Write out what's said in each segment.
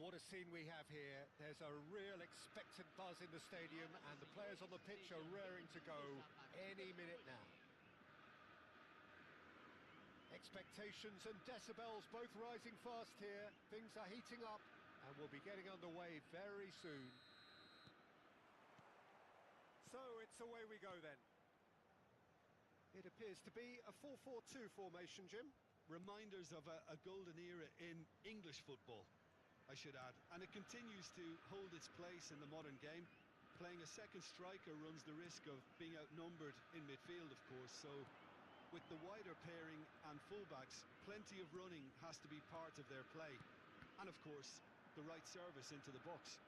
what a scene we have here. There's a real expectant buzz in the stadium and the players on the pitch are raring to go any minute now. Expectations and decibels both rising fast here. Things are heating up and we'll be getting underway very soon. So it's away we go then. It appears to be a 4-4-2 formation, Jim. Reminders of a golden era in English football, I should add, and it continues to hold its place in the modern game. Playing a second striker runs the risk of being outnumbered in midfield, of course, so with the wider pairing and fullbacks, plenty of running has to be part of their play, and of course the right service into the box.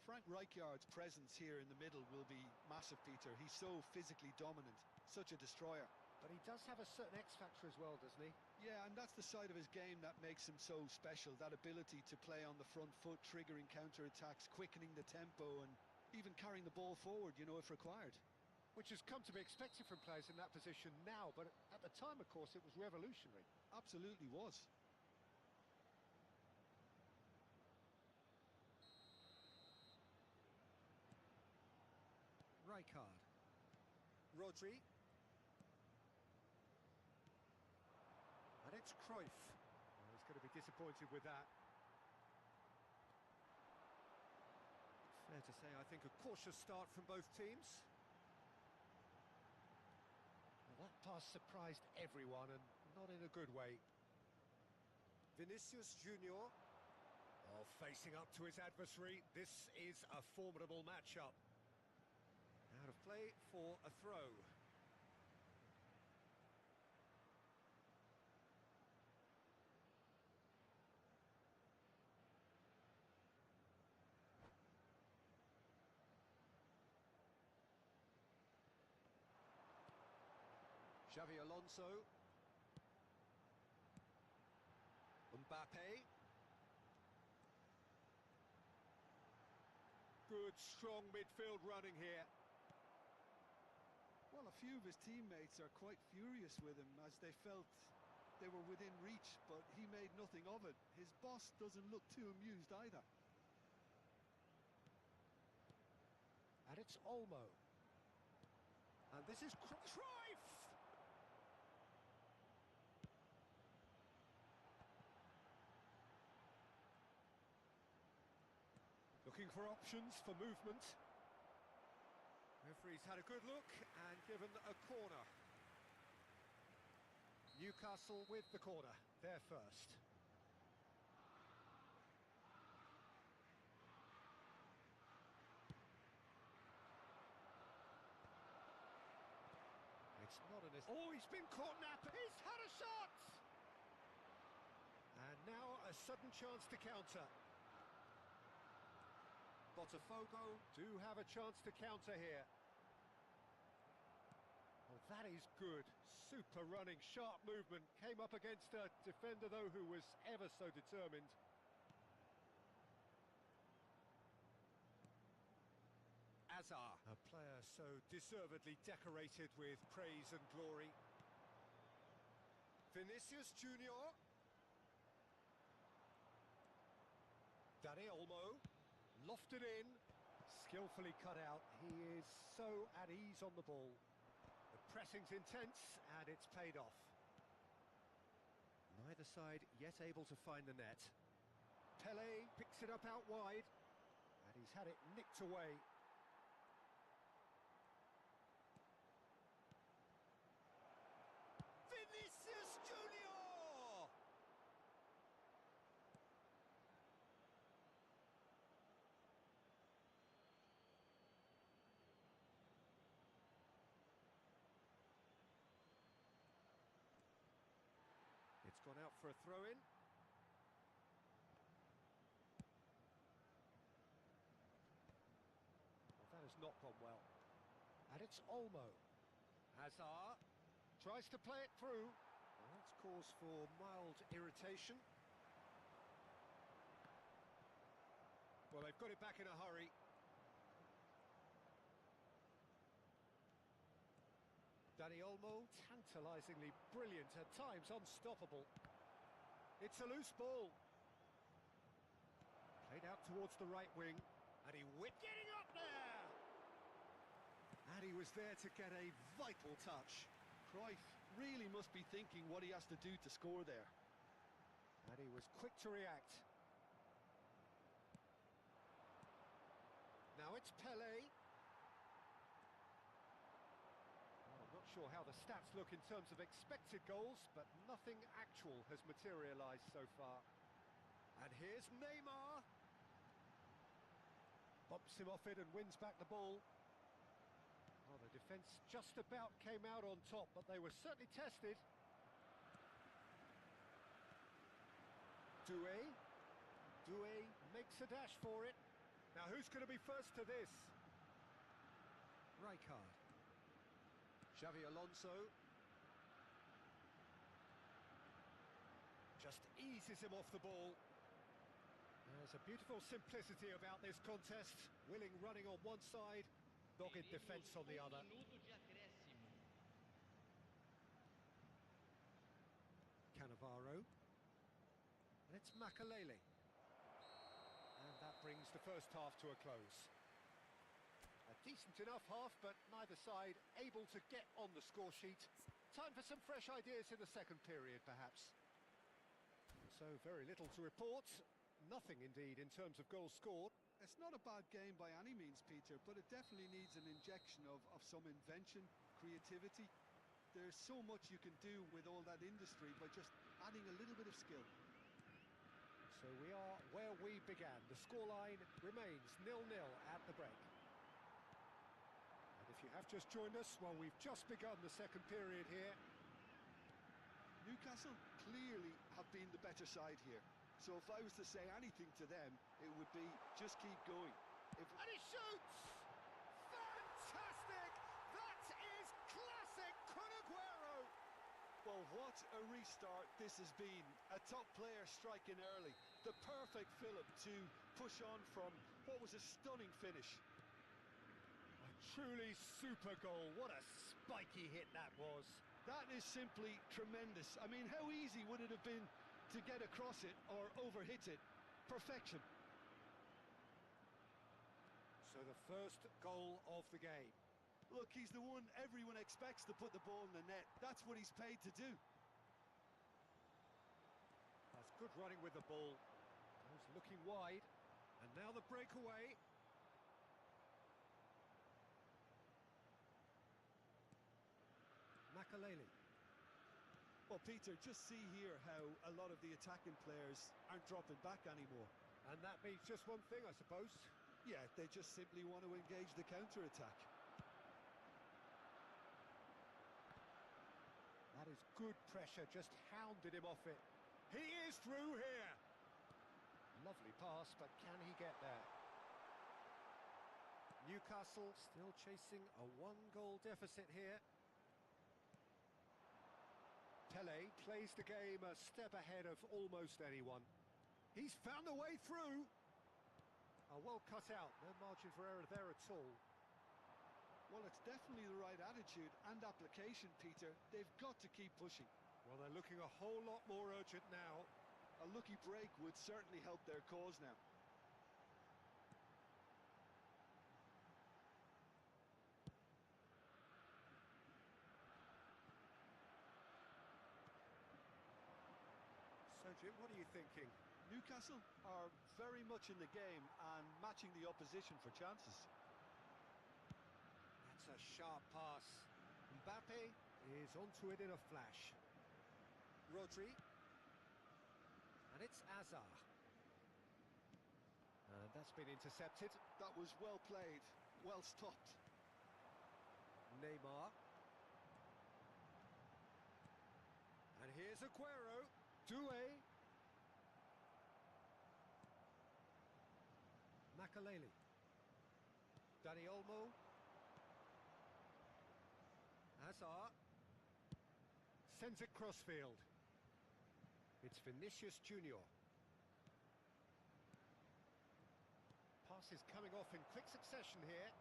Frank Rijkaard's presence here in the middle will be massive, Peter. He's so physically dominant, such a destroyer. But he does have a certain X-factor as well, doesn't he? Yeah, and that's the side of his game that makes him so special, that ability to play on the front foot, triggering counter-attacks, quickening the tempo, and even carrying the ball forward, you know, if required. Which has come to be expected from players in that position now, but at the time, of course, it was revolutionary. Absolutely was. Rijkaard. Rodri. And it's Cruyff. Well, he's going to be disappointed with that. Fair to say, I think, a cautious start from both teams. Well, that pass surprised everyone, and not in a good way. Vinicius Junior. Oh, facing up to his adversary. This is a formidable matchup. Out of play for a throw. Xavi Alonso. Mbappe. Good, strong midfield running here. Well, a few of his teammates are quite furious with him as they felt they were within reach, but he made nothing of it. His boss doesn't look too amused either. And it's Olmo. And this is Cruyff! Looking for options for movement. Referee's had a good look and given a corner. Newcastle with the corner, they're first. It's not an... Oh, he's been caught napping! He's had a shot! And now a sudden chance to counter. Botafogo do have a chance to counter here. Oh, that is good. Super running, sharp movement. Came up against a defender, though, who was ever so determined. Azar, a player so deservedly decorated with praise and glory. Vinicius Junior. Dani Olmo. Lofted in, skillfully cut out. He is so at ease on the ball. The pressing's intense, and it's paid off. Neither side yet able to find the net. Pele picks it up out wide, and he's had it nicked away. Vinicius Junior! It's gone out for a throw-in. Well, that has not gone well. And it's Olmo. Hazard tries to play it through. Well, that's cause for mild irritation. Well, they've got it back in a hurry. Dani Dani Olmo, tantalisingly brilliant, at times unstoppable. It's a loose ball. Played out towards the right wing, and he whipped getting up there! And he was there to get a vital touch. Cruyff really must be thinking what he has to do to score there. And he was quick to react. Now it's Pelé. Well, I'm not sure how the stats look in terms of expected goals, but nothing actual has materialised so far. And here's Neymar. Bumps him off it and wins back the ball. Well, the defence just about came out on top, but they were certainly tested. Doué makes a dash for it. Now who's going to be first to this? Rijkaard. Xavi Alonso. Just eases him off the ball. There's a beautiful simplicity about this contest. Willing running on one side, dogged defence on the other. Cannavaro. And it's Makalele. And that brings the first half to a close. A decent enough half, but neither side able to get on the score sheet. Time for some fresh ideas in the second period, perhaps. So very little to report. Nothing, indeed, in terms of goals scored. It's not a bad game by any means, Peter, but it definitely needs an injection of some invention, creativity. There's so much you can do with all that industry by just adding a little bit of skill. So we are where we began. The scoreline remains 0-0 at the break. And if you have just joined us, well, we've just begun the second period here. Newcastle clearly have been the better side here. So if I was to say anything to them, it would be just keep going. And he shoots! Fantastic! That is classic Kun Aguero! Well, what a restart this has been. A top player striking early. The perfect fillip to push on from what was a stunning finish. A truly super goal. What a spiky hit that was. That is simply tremendous. I mean, how easy would it have been to get across it or overhit it? Perfection. So the first goal of the game. Look, he's the one everyone expects to put the ball in the net. That's what he's paid to do. That's good running with the ball. Goes looking wide. And now the breakaway. Makalele. Well, Peter, just see here how a lot of the attacking players aren't dropping back anymore. And that means just one thing, I suppose. Yeah, they just simply want to engage the counter-attack. That is good pressure, just hounded him off it. He is through here. Lovely pass, but can he get there? Newcastle still chasing a one-goal deficit here. Pelé plays the game a step ahead of almost anyone. He's found a way through. Well cut out, no margin for error there at all. Well, it's definitely the right attitude and application, Peter. They've got to keep pushing. Well, they're looking a whole lot more urgent now. A lucky break would certainly help their cause now. So, Jim, what are you thinking? Newcastle are very much in the game and matching the opposition for chances. That's a sharp pass. Mbappe is onto it in a flash. Rodri. And it's Hazard. And that's been intercepted. That was well played, well stopped. Neymar. And here's Aguero. Doué. Makalele. Dani Olmo. Hazard. Sends it crossfield. It's Vinicius Junior. Pass is coming off in quick succession here.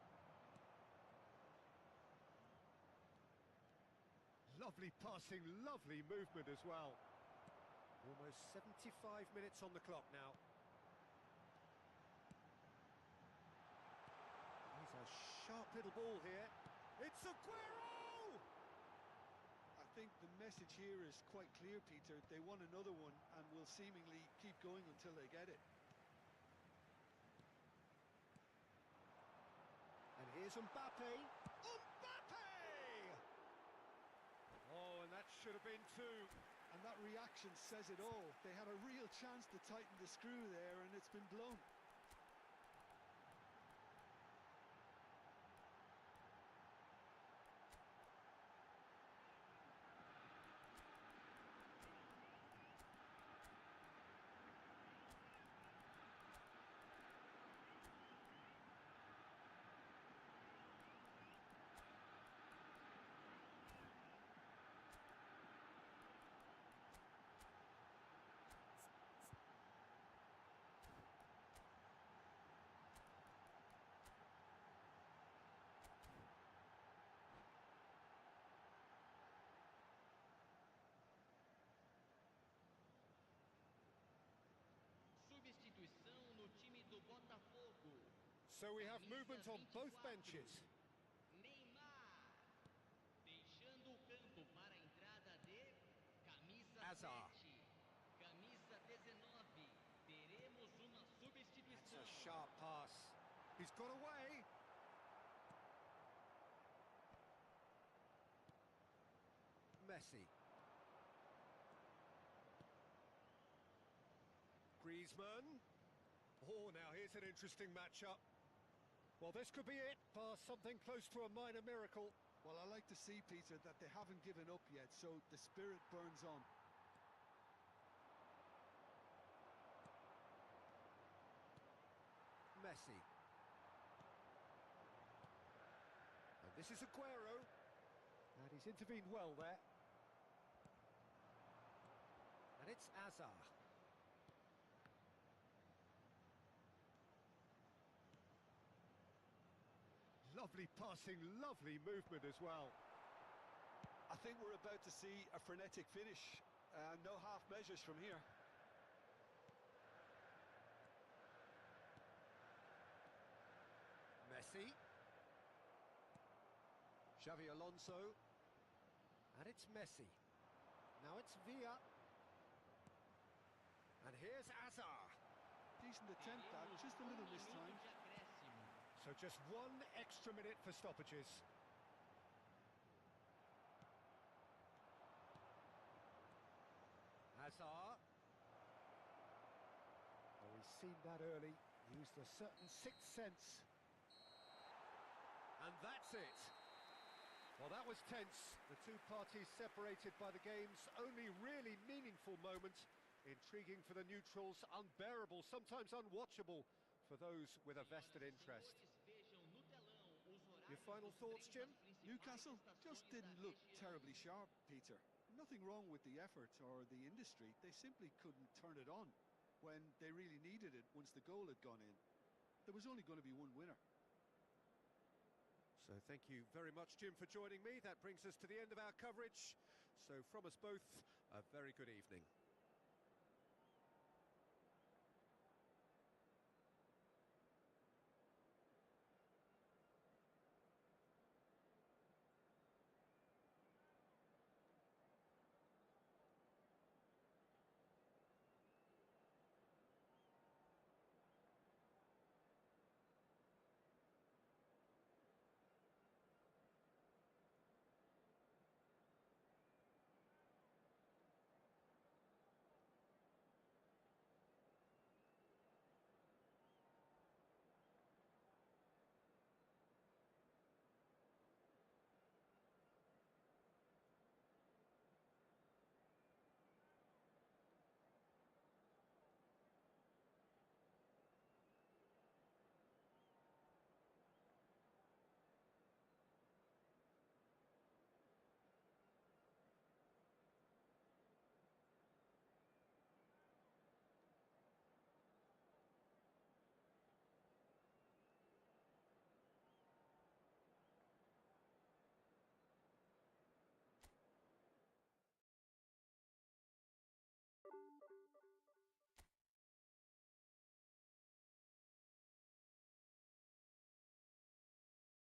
Lovely passing, lovely movement as well. Almost 75 minutes on the clock now. He's a sharp little ball here. It's Aguero! I think the message here is quite clear, Peter. They want another one and will seemingly keep going until they get it. And here's Mbappe. Mbappe! Oh, and that should have been two. And that reaction says it all. They had a real chance to tighten the screw there, and it's been blown. Substituição no time do Botafogo. So we have movement on both benches. Neymar. Deixando o campo para a entrada de camisa Hazard. 7. Camisa 19. Teremos uma It's substituição. a sharp pass. He's got away. Messi. Griezmann. Oh, now here's an interesting matchup. Well, this could be it, past something close to a minor miracle. Well, I like to see, Peter, that they haven't given up yet, so the spirit burns on. Messi. And this is Aguero. And he's intervened well there. And it's Hazard. Lovely passing, lovely movement as well. I think we're about to see a frenetic finish. No half measures from here. Messi. Xavi Alonso. And it's Messi. Now it's Villa. And here's Hazard. Decent attempt, that, just a little Minuto mistimed. de acréscimo. So just one extra minute for stoppages. Hazard. Oh, he's seen that early. Used a certain sixth sense. And that's it. Well, that was tense. The two parties separated by the game's only really meaningful moment. Intriguing for the neutrals, unbearable, sometimes unwatchable for those with a vested interest. Your final thoughts, Jim? Newcastle just didn't look terribly sharp, Peter. Nothing wrong with the effort or the industry. They simply couldn't turn it on when they really needed it once the goal had gone in. There was only going to be one winner. So thank you very much, Jim, for joining me. That brings us to the end of our coverage. So from us both, a very good evening.